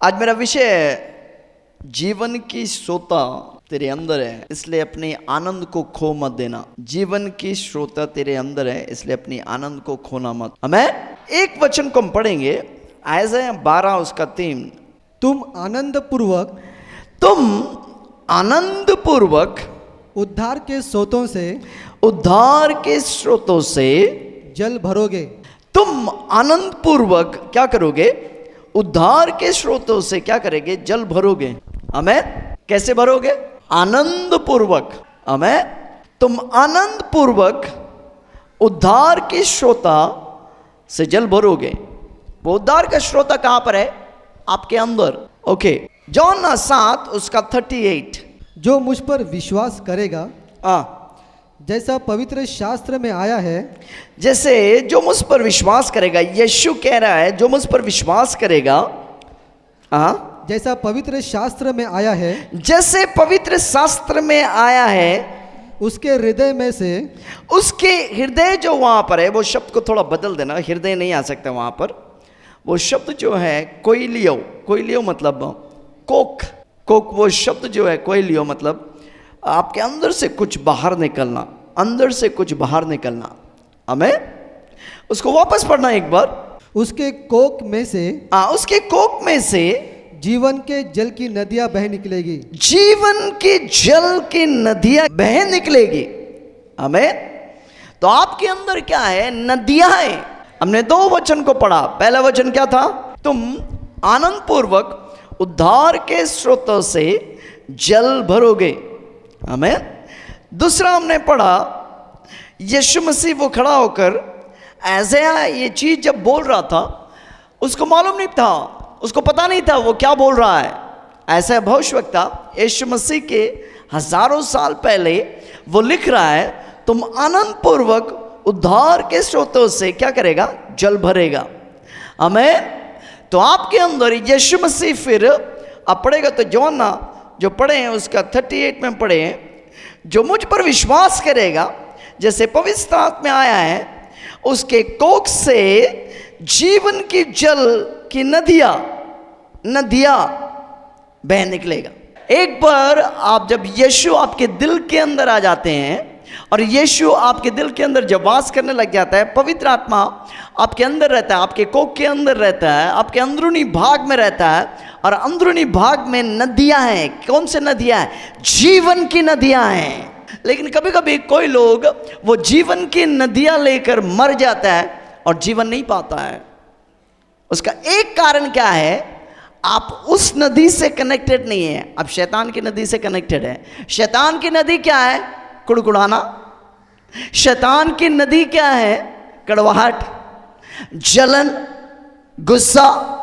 आज मेरा विषय है जीवन की श्रोता तेरे अंदर है, इसलिए अपने आनंद को खो मत देना। जीवन की श्रोता तेरे अंदर है, इसलिए अपनी आनंद को खोना मत। हमें एक वचन को हम पढ़ेंगे, आयज़ाया 12 उसका 3। तुम आनंद पूर्वक उद्धार के स्रोतों से जल भरोगे। तुम आनंद पूर्वक क्या करोगे? उद्धार के स्रोतों से क्या करेंगे? जल भरोगे। हमें कैसे भरोगे? आनंद पूर्वक। हमें तुम आनंद पूर्वक उद्धार के श्रोता से जल भरोगे। वो उद्धार का श्रोता कहां पर है? आपके अंदर। ओके, जॉन 7 उसका 38। जो मुझ पर विश्वास करेगा, जैसा पवित्र शास्त्र में आया है, जैसे जो मुझ पर विश्वास करेगा, यीशु कह रहा है जो मुझ पर विश्वास करेगा, जैसा पवित्र शास्त्र में आया है, जैसे पवित्र शास्त्र में आया है, उसके हृदय में से, उसके हृदय जो वहां पर है, वो शब्द को थोड़ा बदल देना, हृदय नहीं आ सकता वहां पर। वो शब्द जो है कोइलियो मतलब कोक, वो शब्द जो है कोइलियो मतलब आपके अंदर से कुछ बाहर निकलना, अंदर से कुछ बाहर निकलना। हमें उसको वापस पढ़ना एक बार। उसके कोक में से, उसके कोक में से जीवन के जल की नदियां बह निकलेगी। जीवन के जल की नदियां बह निकलेगी। हमें तो आपके अंदर क्या है? नदियां हैं। हमने 2 वचन को पढ़ा। पहला वचन क्या था? तुम आनंद पूर्वक उद्धार के स्रोतों से जल भरोगे। हमें दूसरा हमने पढ़ा, यीशु मसीह वो खड़ा होकर ऐसा ये चीज जब बोल रहा था, उसको मालूम नहीं था, उसको पता नहीं था वो क्या बोल रहा है। ऐसा भविष्यवक्ता यीशु मसीह के हजारों साल पहले वो लिख रहा है, तुम आनंद पूर्वक उद्धार के स्रोतों से क्या करेगा? जल भरेगा। हमें तो आपके अंदर यीशु मसीह, फिर आप पढ़ेगा तो जॉन जो पढ़े हैं उसका 38 में पढ़े हैं, जो मुझ पर विश्वास करेगा, जैसे पवित्र शास्त्र में आया है, उसके कोख से जीवन की जल की नदियां बह निकलेगा। एक बार आप जब यीशु आपके दिल के अंदर आ जाते हैं और यीशु आपके दिल के अंदर जब वास करने लग जाता है, पवित्र आत्मा आपके अंदर रहता है, आपके कोख के अंदर रहता है, आपके अंदरूनी भाग में रहता है, और अंदरूनी भाग में नदियां हैं। कौन से नदियां हैं? जीवन की नदियां हैं। लेकिन कभी कभी कोई लोग वो जीवन की नदियां लेकर मर जाता है और जीवन नहीं पाता है। उसका एक कारण क्या है? आप उस नदी से कनेक्टेड नहीं है, आप शैतान की नदी से कनेक्टेड है। शैतान की नदी क्या है? कुड़कुड़ाना। शैतान की नदी क्या है? कड़वाहट, जलन, गुस्सा।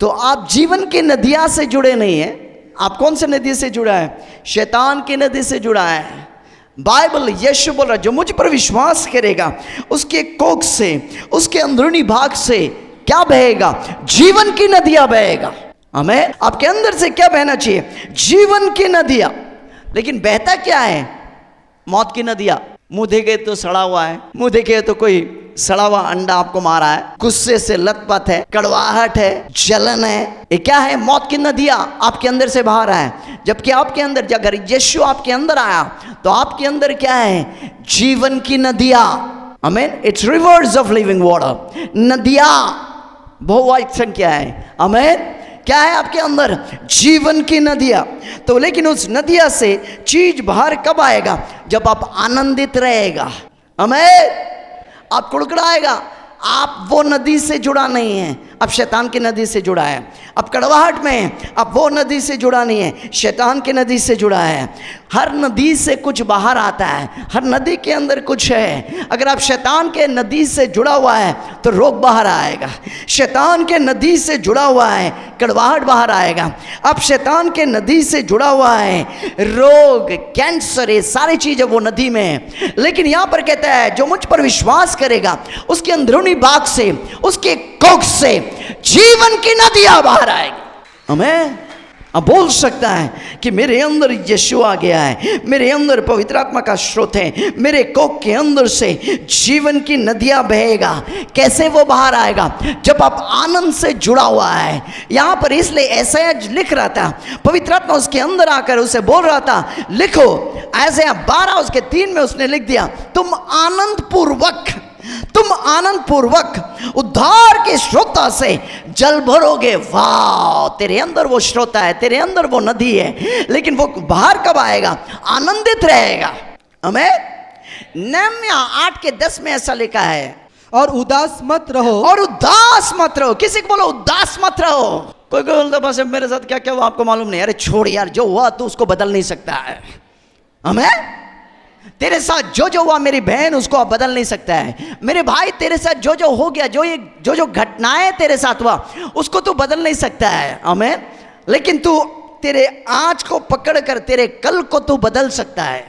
तो आप जीवन की नदियां से जुड़े नहीं हैं। आप कौन से नदी से जुड़ा है? शैतान की नदी से जुड़ा है। बाइबल यीशु बोल रहा है, जो मुझ पर विश्वास करेगा उसके कोख से, उसके अंदरूनी भाग से क्या बहेगा? जीवन की नदियां बहेगा। हमें आपके अंदर से क्या बहना चाहिए? जीवन की नदियां। लेकिन बहता क्या है? मौत की नदियां। मुंह देखे तो सड़ा हुआ है, मुंह देखे तो कोई सड़ा हुआ अंडा आपको मारा है, गुस्से से लथपथ है, कड़वाहट है, जलन है। ये क्या है? मौत की नदियां आपके अंदर से बाहर आए। जबकि आपके अंदर, अगर यीशु आपके अंदर आया तो आपके अंदर क्या है? जीवन की नदियां। आमीन। It's reverse of living water. नदियां बहुवाचक संख्या है। आमीन। क्या है आपके अंदर? जीवन की नदियां। तो लेकिन उस नदियां से चीज बाहर कब आएगा? जब आप आनंदित रहेगा। आमीन। आप कुड़कुड़ाएगा। आप वो नदी से जुड़ा नहीं है, अब शैतान की नदी से जुड़ा है। अब कड़वाहट में अब वो नदी से जुड़ा नहीं है, शैतान की नदी से जुड़ा है। हर नदी से कुछ बाहर आता है, हर नदी के अंदर कुछ है। अगर आप शैतान के नदी से जुड़ा हुआ है तो रोग बाहर आएगा। शैतान के नदी से जुड़ा हुआ है, कड़वाहट बाहर आएगा। अब शैतान के नदी से जुड़ा हुआ है, रोग, कैंसर, ये सारी चीजें वो नदी में है। लेकिन यहां पर कहता है, जो मुझ पर विश्वास करेगा उसके अंदरूनी भाग से, उसके कोख से जीवन की नदियां बाहर आएगी। हमें अब बोल सकता है कि मेरे अंदर यीशु आ गया है, मेरे अंदर पवित्र आत्मा का स्रोत है, मेरे कोख के अंदर से जीवन की नदियां बहेगा। कैसे वो बाहर आएगा? जब आप आनंद से जुड़ा हुआ है। यहाँ पर इसलिए ऐसा लिख रहा था, पवित्र आत्मा उसके अंदर आकर उसे बोल रहा था लिखो। ऐसे 12 उसके 3 में उसने लिख दिया, तुम आनंद पूर्वक उद्धार के श्रोता से जल भरोगे। वाह, तेरे अंदर वो श्रोता है, तेरे अंदर वो नदी है, लेकिन वो बाहर कब आएगा? आनंदित रहेगा। हमें नहम्याह 8:10 में ऐसा लिखा है, और उदास मत रहो। किसी को बोलो उदास मत रहो। कोई बोलता बस मेरे साथ क्या क्या हुआ आपको मालूम नहीं। अरे छोड़ यार, जो हुआ तो उसको बदल नहीं सकता है। हमें तेरे साथ जो हुआ मेरी बहन, उसको आप बदल नहीं सकता है। मेरे भाई, तेरे साथ जो हो गया, जो घटनाएं तेरे साथ हुआ, उसको तू बदल नहीं सकता है। हमें लेकिन तू तेरे आज को पकड़कर तेरे कल को तू बदल सकता है।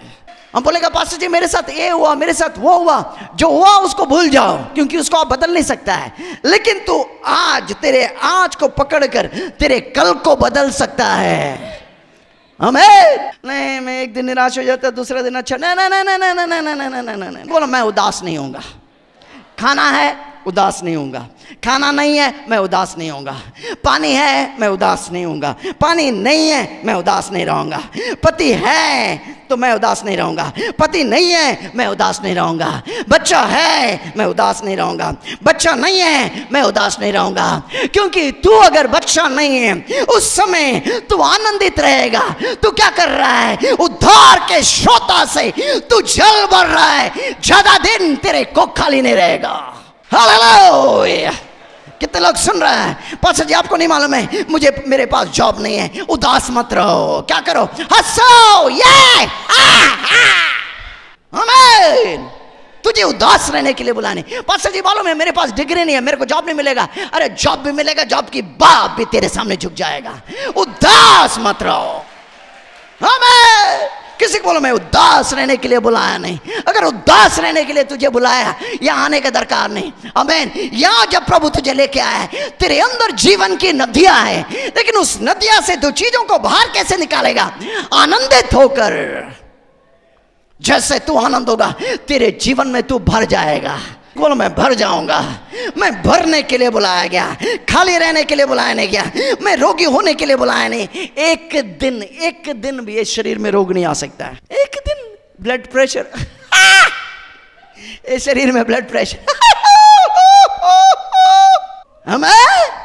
हम बोलेगा पास्टर जी मेरे साथ ये हुआ, मेरे साथ वो हुआ, जो हुआ उसको भूल जाओ, क्योंकि उसको आप बदल नहीं सकता है। लेकिन तू आज तेरे आज को पकड़कर तेरे कल को बदल सकता है। हमें नहीं, मैं एक दिन निराश हो जाता, दूसरा दिन अच्छा, नहीं, बोलो मैं उदास नहीं होऊंगा। खाना है, उदास नहीं होऊंगा। खाना नहीं है, मैं उदास नहीं होऊंगा। पानी है, मैं उदास नहीं होऊंगा। पानी नहीं है, मैं उदास नहीं रहूंगा। पति है तो मैं उदास नहीं रहूंगा। पति नहीं है, मैं उदास नहीं रहूंगा। बच्चा है, मैं उदास नहीं रहूंगा। बच्चा नहीं है, मैं उदास नहीं रहूंगा। क्योंकि तू अगर बच्चा नहीं है, उस समय तू आनंदित रहेगा। तू क्या कर रहा है? उद्धार के श्रोता से तू जल भर रहा है। ज्यादा दिन तेरे कोख खाली नहीं रहेगा। हालेलुया! कितने लोग सुन रहे हैं? पास्टर जी आपको नहीं मालूम है, मेरे पास जॉब नहीं है। उदास मत रहो। क्या करो? हंसो। ये आमीन। तुझे उदास रहने के लिए बुलाने। पास्टर जी मालूम है मेरे पास डिग्री नहीं है, मेरे को जॉब नहीं मिलेगा। अरे जॉब भी मिलेगा, जॉब की बाप भी तेरे सामने झुक जाएगा। उदास मत रहो। आमीन। किसी को बोलो मैं उदास रहने के लिए बुलाया नहीं। अगर उदास रहने के लिए तुझे बुलाया, यहाँ आने का दरकार नहीं। आमीन। यहाँ जब प्रभु तुझे लेके आया है, तेरे अंदर जीवन की नदियां है, लेकिन उस नदियां से दो चीजों को बाहर कैसे निकालेगा? आनंदित होकर। जैसे तू आनंद होगा, तेरे जीवन में तू भर जाएगा। बोलो मैं भर जाऊंगा। मैं भरने के लिए बुलाया गया, खाली रहने के लिए बुलाया नहीं गया। मैं रोगी होने के लिए बुलाया नहीं। एक दिन भी ये शरीर में रोग नहीं आ सकता है। एक दिन ब्लड प्रेशर, ये शरीर में ब्लड प्रेशर। हमें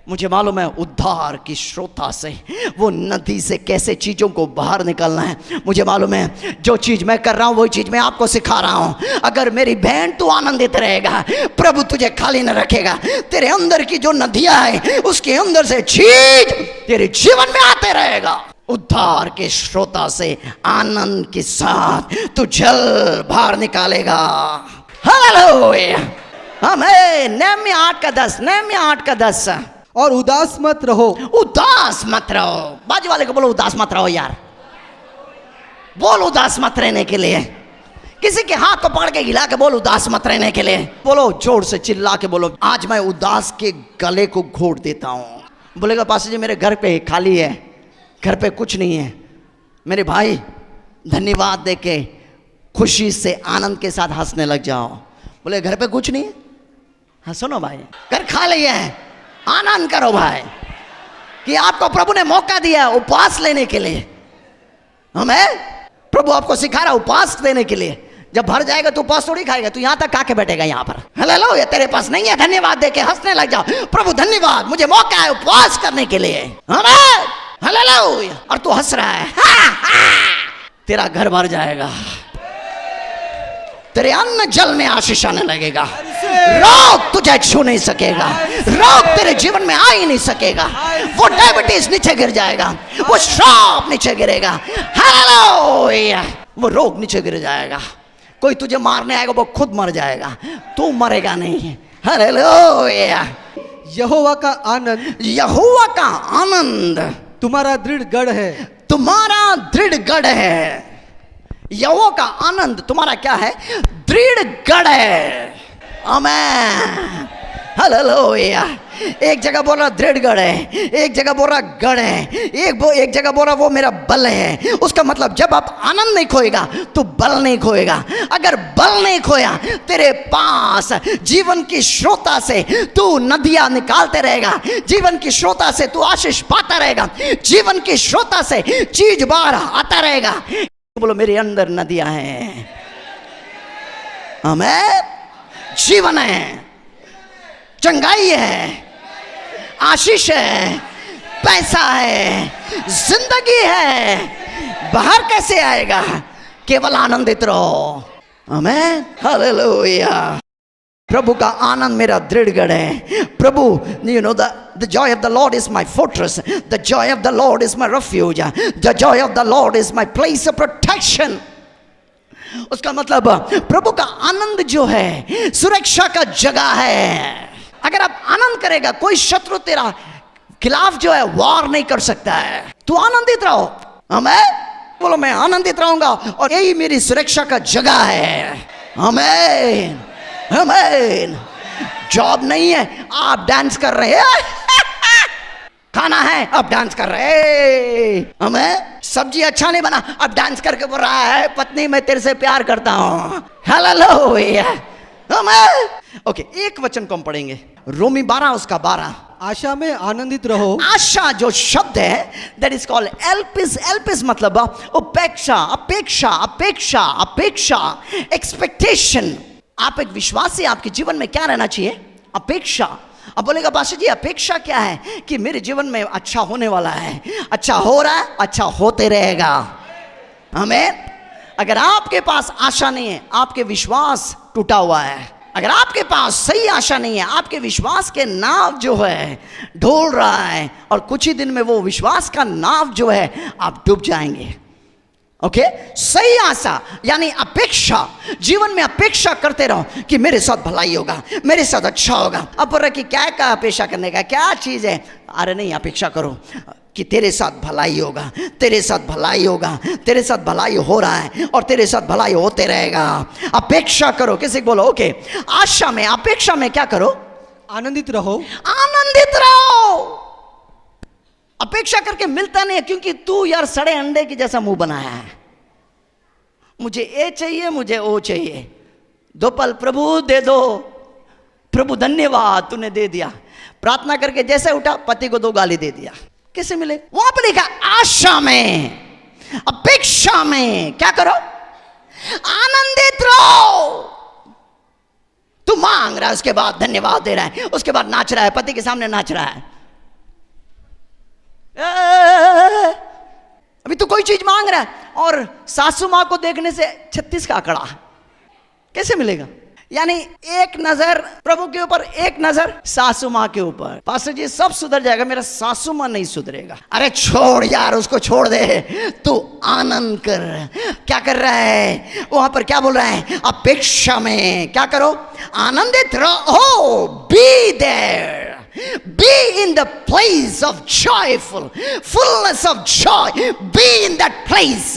मुझे मालूम है उद्धार की श्रोता से, वो नदी से कैसे चीज़ों को बाहर निकालना है। मुझे मालूम है जो चीज़ मैं कर रहा हूँ वही चीज़ मैं आपको सिखा रहा हूँ। अगर मेरी बहन तू आनंदित रहेगा, प्रभु तुझे खाली न रखेगा। तेरे अंदर की जो नदियाँ है, उसके अंदर से चीज तेरे जीवन में आते रहेगा। उद्धार के श्रोता से आनंद के साथ तू जल बाहर निकालेगा। हालेलुया! आमीन। नहम्याह 8:10। और उदास मत रहो। उदास मत रहो। बाजू वाले को बोलो उदास मत रहो यार। बोल उदास मत रहने के लिए। किसी के हाथ को पकड़ के हिला के बोल उदास मत रहने के लिए। बोलो जोर से चिल्ला के बोलो, आज मैं उदास के गले को घोट देता हूँ। बोलेगा पास्टर जी मेरे घर पे खाली है, घर पे कुछ नहीं है। मेरे भाई धन्यवाद दे के खुशी से आनंद के साथ हंसने लग जाओ। बोले घर पे कुछ नहीं है, हाँ सुनो भाई, घर खाली है, आनंद करो भाई कि आपको प्रभु ने मौका दिया उपवास लेने के लिए। हमें प्रभु आपको सिखा रहा उपवास देने के लिए। जब भर जाएगा तो उपवास थोड़ी खाएगा, तू यहाँ तक खा के बैठेगा यहाँ पर। हालेलुया! तेरे पास नहीं है, धन्यवाद देके हंसने लग जाओ। प्रभु धन्यवाद, मुझे मौका है उपवास करने के लिए। हमें हालेलुया! और तू हंस रहा है, तेरा घर भर जाएगा। तेरे अन्न जल में आशीष आने लगेगा। रोग तुझे छू नहीं सकेगा। रोग तेरे जीवन में आ ही नहीं सकेगा। वो डायबिटीज नीचे गिर जाएगा, वो श्राप नीचे गिरेगा। हालेलुया! वो रोग नीचे गिर जाएगा। कोई तुझे मारने आएगा वो खुद मर जाएगा, तू मरेगा नहीं। हालेलुया! यहोवा का आनंद तुम्हारा दृढ़ गढ़ है। तुम्हारा दृढ़ गढ़ है। यहोवा का आनंद तुम्हारा क्या है? दृढ़ गढ़ है। आमीन। हालेलुया। एक जगह बोल रहा दृढ़ गढ़ है, एक जगह बोल रहा गढ़ है, एक जगह बोल रहा वो मेरा बल है। उसका मतलब जब आप आनंद नहीं खोएगा तो बल नहीं खोएगा। अगर बल नहीं खोया, तेरे पास जीवन की श्रोता से तू नदियां निकालते रहेगा, जीवन की श्रोता से तू आशीष पाता रहेगा, जीवन की श्रोता से चीज बाहर आता रहेगा। बोलो मेरे अंदर नदियां हैं, आमीन। जीवन है, चंगाई है, आशीष है, पैसा है, जिंदगी है। बाहर कैसे आएगा? केवल आनंदित रहो, आमीन, हालेलुया। प्रभु का आनंद मेरा दृढ़ गढ़ है। प्रभु, you know, the joy of the Lord is my fortress, the joy of the Lord is my refuge, the joy of the Lord is my place of protection। उसका मतलब प्रभु का आनंद जो है सुरक्षा का जगह है। अगर आप आनंद करेगा, कोई शत्रु तेरा खिलाफ जो है वार नहीं कर सकता है। तू आनंदित रहो, आमीन। बोलो मैं आनंदित रहूंगा और यही मेरी सुरक्षा का जगह है, आमीन, आमीन। जॉब नहीं है, आप डांस कर रहे हैं। खाना है, अब डांस कर रहे, हमें सब्जी अच्छा नहीं बना, अब डांस करके बोल रहा है पत्नी मैं तेरे से प्यार करता हूं, हालेलुया, हमें। ओके, एक वचन को हम पढ़ेंगे, रोमी 12 उसका 12। आशा में आनंदित रहो। आशा जो शब्द है दैट इज कॉल्ड एल्पिस। एल्पिस मतलब उपेक्षा, अपेक्षा, अपेक्षा, अपेक्षा, एक्सपेक्टेशन। आप एक विश्वासी, आपके जीवन में क्या रहना चाहिए? अपेक्षा। अब बोलेगा पास्टर जी अपेक्षा क्या है? कि मेरे जीवन में अच्छा होने वाला है, अच्छा हो रहा है, अच्छा होते रहेगा, आमीन। अगर आपके पास आशा नहीं है, आपके विश्वास टूटा हुआ है। अगर आपके पास सही आशा नहीं है, आपके विश्वास के नाव जो है ढोल रहा है, और कुछ ही दिन में वो विश्वास का नाव जो है आप डूब जाएंगे। ओके, सही आशा यानी अपेक्षा। जीवन में अपेक्षा करते रहो कि मेरे साथ भलाई होगा, मेरे साथ अच्छा होगा। अब बोल रहे कि क्या का अपेक्षा करने का, क्या चीज है? अरे नहीं, अपेक्षा करो कि तेरे साथ भलाई होगा, तेरे साथ भलाई होगा, तेरे साथ भलाई हो रहा है और तेरे साथ भलाई होते रहेगा। अपेक्षा करो। किसी को बोलो ओके, आशा में, अपेक्षा में क्या करो? आनंदित रहो, आनंदित रहो। अपेक्षा करके मिलता नहीं है, क्योंकि तू यार सड़े अंडे की जैसा मुंह बनाया है। मुझे ए चाहिए, मुझे ओ चाहिए, 2 पल प्रभु दे दो। प्रभु धन्यवाद तूने दे दिया। प्रार्थना करके जैसे उठा, पति को 2 गाली दे दिया। कैसे मिले? वहां पर लिखा आशा में, अपेक्षा में क्या करो? आनंदित रहो। तू मांग रहा है, उसके बाद धन्यवाद दे रहा है, उसके बाद नाच रहा है, पति के सामने नाच रहा है। अभी तू कोई चीज मांग रहा है और सासू मां को देखने से 36 का आंकड़ा, कैसे मिलेगा? यानी एक नजर प्रभु के ऊपर, एक नजर सासू मां के ऊपर। पास्टर जी सब सुधर जाएगा, मेरा सासू मां नहीं सुधरेगा। अरे छोड़ यार, उसको छोड़ दे, तू आनंद कर। क्या कर रहा है वहां पर? क्या बोल रहा है? अपेक्षा में क्या करो? आनंदित रहो। Be there, be in the place of joyful fullness of joy. Be in that place,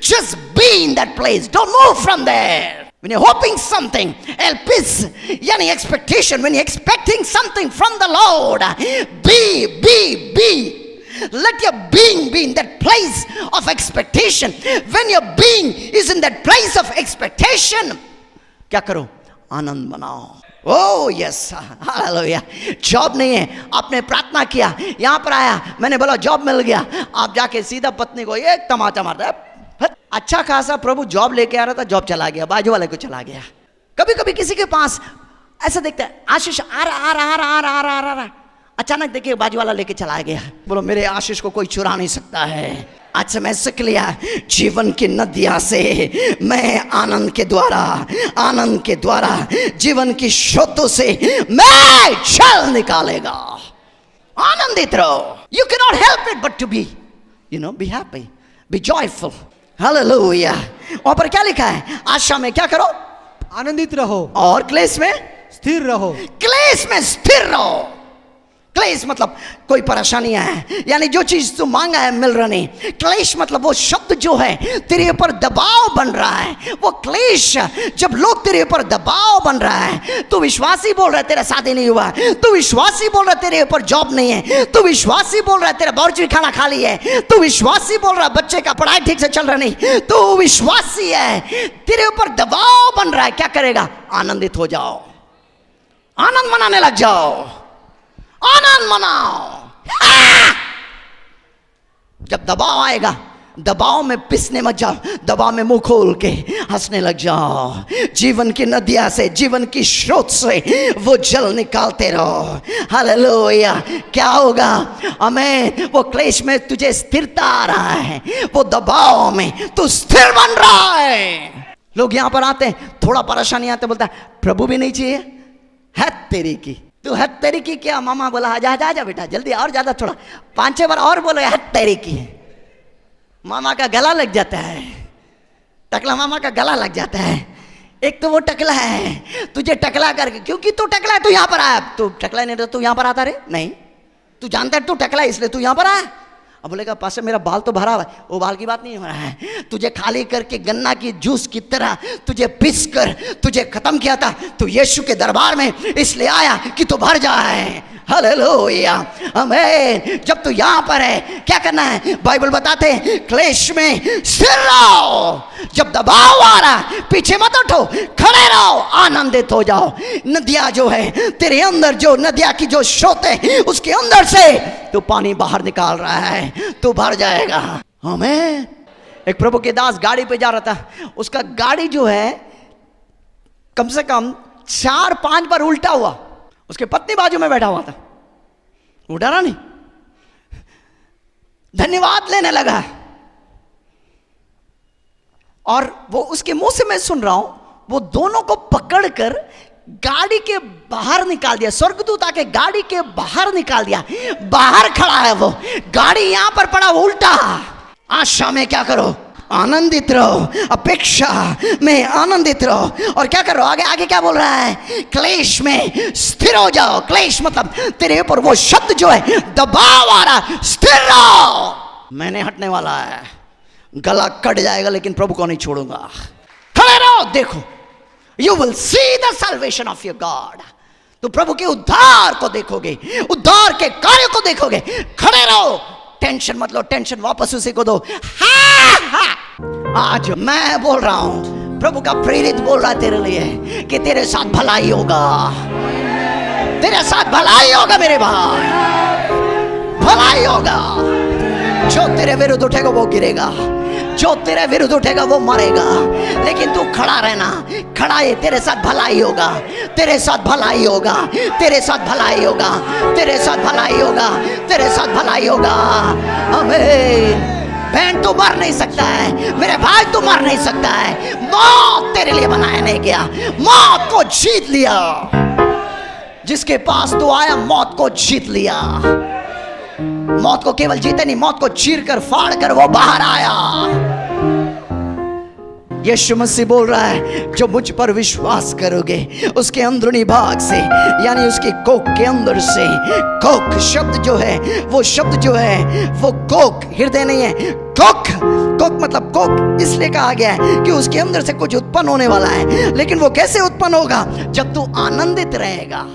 just be in that place, don't move from there. When you're hoping something, elpis yani expectation, when you're expecting something from the Lord, be let your being be in that place of expectation. When your being is in that place of expectation, क्या करो? आनंद बनाओ। Oh yes, hallelujah. Job नहीं है, आपने प्रार्थना किया, यहां पर आया, मैंने बोला जॉब मिल गया, आप जाके सीधा पत्नी को एक तमाचा मारता है। अच्छा खासा प्रभु जॉब लेके आ रहा था, जॉब चला गया, बाजू वाले को चला गया। कभी कभी किसी के पास ऐसा देखता है, आशीष आ रहा, अचानक देखिए बाजू वाला लेके चला गया। बोलो मेरे आशीष को कोई चुरा नहीं सकता है। आज से मैं सीख लिया, जीवन की नदियां से मैं आनंद के द्वारा जीवन की स्रोतों से मैं जल निकालेगा। आनंदित रहो। You can not help it but to be, be happy, be joyful, hallelujah. वहां पर क्या लिखा है? आशा में क्या करो? आनंदित रहो। और क्लेश में स्थिर रहो। क्लेश में स्थिर रहो। क्लेश मतलब कोई परेशानियां है, यानी जो चीज तू मांगा है मिल रहा नहीं। क्लेश मतलब वो शब्द जो है तेरे ऊपर दबाव बन रहा है, वो क्लेश जब लोग तेरे ऊपर दबाव बन रहा है। तू विश्वासी बोल रहा है तेरा शादी नहीं हुआ, तू विश्वासी बोल रहा है तेरे ऊपर जॉब नहीं है, तू विश्वासी बोल रहा है तेरा बावर्ची खाना खाली है, तू विश्वासी बोल रहा है बच्चे का पढ़ाई ठीक से चल रहा नहीं, तू विश्वासी है, तेरे ऊपर दबाव बन रहा है। क्या करेगा? आनंदित हो जाओ, आनंद मनाने लग जाओ, आनंद मनाओ। जब दबाव आएगा, दबाव में पिसने मत जाओ, दबाव में मुंह खोल के हंसने लग जाओ। जीवन की नदियां से, जीवन की स्रोत से वो जल निकालते रहो। हालेलुया। क्या होगा? आमीन। वो क्लेश में तुझे स्थिरता आ रहा है, वो दबाव में तू स्थिर बन रहा है। लोग यहां पर आते हैं, थोड़ा परेशानी आते, बोलता है प्रभु भी नहीं चाहिए। है तेरी की, तू है तेरी की क्या? मामा बोला आजा आजा आजा बेटा जल्दी, और ज्यादा थोड़ा 5-6 बार और बोलो है तेरी की। मामा का गला लग जाता है, टकला मामा का गला लग जाता है। एक तो वो टकला है, तुझे टकला करके, क्योंकि तू टकला है तू यहां पर आया। तू टकला नहीं तो तू यहां पर आता रे? नहीं, तू जानता है तू टकला है इसलिए तू यहां पर आया। अब बोलेगा पास मेरा बाल तो भरा हुआ है, वो बाल की बात नहीं हो रहा है। तुझे खाली करके गन्ना की जूस की तरह तुझे पिस कर तुझे खत्म किया था, तू यीशु के दरबार में इसलिए आया कि तू भर जाए। हालेलुया। आमीन। जब तू यहां पर है क्या करना है? बाइबल बताते हैं क्लेश में स्थिर रहो। जब दबाव आ रहा पीछे मत उठो, खड़े रहो, आनंदित हो जाओ। नदियां जो है तेरे अंदर, जो नदियां की जो स्रोत है उसके अंदर से तो पानी बाहर निकाल रहा है, तो भर जाएगा। आमीन। एक प्रभु के दास गाड़ी पे जा रहा था, उसका गाड़ी जो है कम से कम 4-5 बार उल्टा हुआ। उसके पत्नी बाजू में बैठा हुआ था, वो डरा नहीं, धन्यवाद लेने लगा। और वो उसके मुंह से मैं सुन रहा हूं, वो दोनों को पकड़कर गाड़ी के बाहर निकाल दिया। स्वर्गदूत आके गाड़ी के बाहर निकाल दिया। बाहर खड़ा है वो, गाड़ी यहां पर पड़ा, वो उल्टा। आशा में क्या करो? आनंदित रहो, अपेक्षा में आनंदित रहो। और क्या करो? आगे आगे क्या बोल रहा है? क्लेश में स्थिर हो जाओ। क्लेश मतलब तेरे ऊपर वो शब्द जो है दबाव आ रहा, स्थिर रहो। मैंने हटने वाला है, गला कट जाएगा लेकिन प्रभु को नहीं छोड़ूंगा। खड़े रहो, देखो, you will see the salvation of your God. तो प्रभु के उद्धार को देखोगे, उद्धार के कार्य को देखोगे। खड़े रहो, टेंशन मत लो, टेंशन वापस उसी को दो। आज मैं बोल रहा हूं, प्रभु का प्रेरित बोल रहा है तेरे लिए कि तेरे साथ भलाई होगा, तेरे साथ भलाई होगा मेरे भाई, भलाई होगा। जो तेरे विरुद्ध उठेगा वो गिरेगा, जो तेरे विरुद्ध उठेगा वो मरेगा, लेकिन तू खड़ा रहना। खड़ा है, तेरे साथ भलाई होगा, तेरे साथ भलाई होगा, तेरे साथ भलाई होगा, तेरे साथ भलाई होगा, तेरे साथ भलाई होगा। आमीन। बहन तू मर नहीं सकता है, मेरे भाई तू मर नहीं सकता है। मौत तेरे लिए बनाया नहीं गया, मौत को जीत लिया। जिसके पास तू आया मौत को जीत लिया। मौत को केवल जीते नहीं, मौत को चीर कर फाड़ कर वो बाहर आया। यीशु मसीह बोल रहा है जो मुझ पर विश्वास करोगे, उसके अंदरूनी भाग से, यानी उसकी कोख के अंदर से, कोख शब्द जो है, वो शब्द जो है वो कोख, हृदय नहीं है, कोख। कोख मतलब कोख इसलिए कहा गया है कि उसके अंदर से कुछ उत्पन्न होने वाला है। लेकिन वो कैसे उत्पन्न होगा? जब तू आनंदित रहेगा।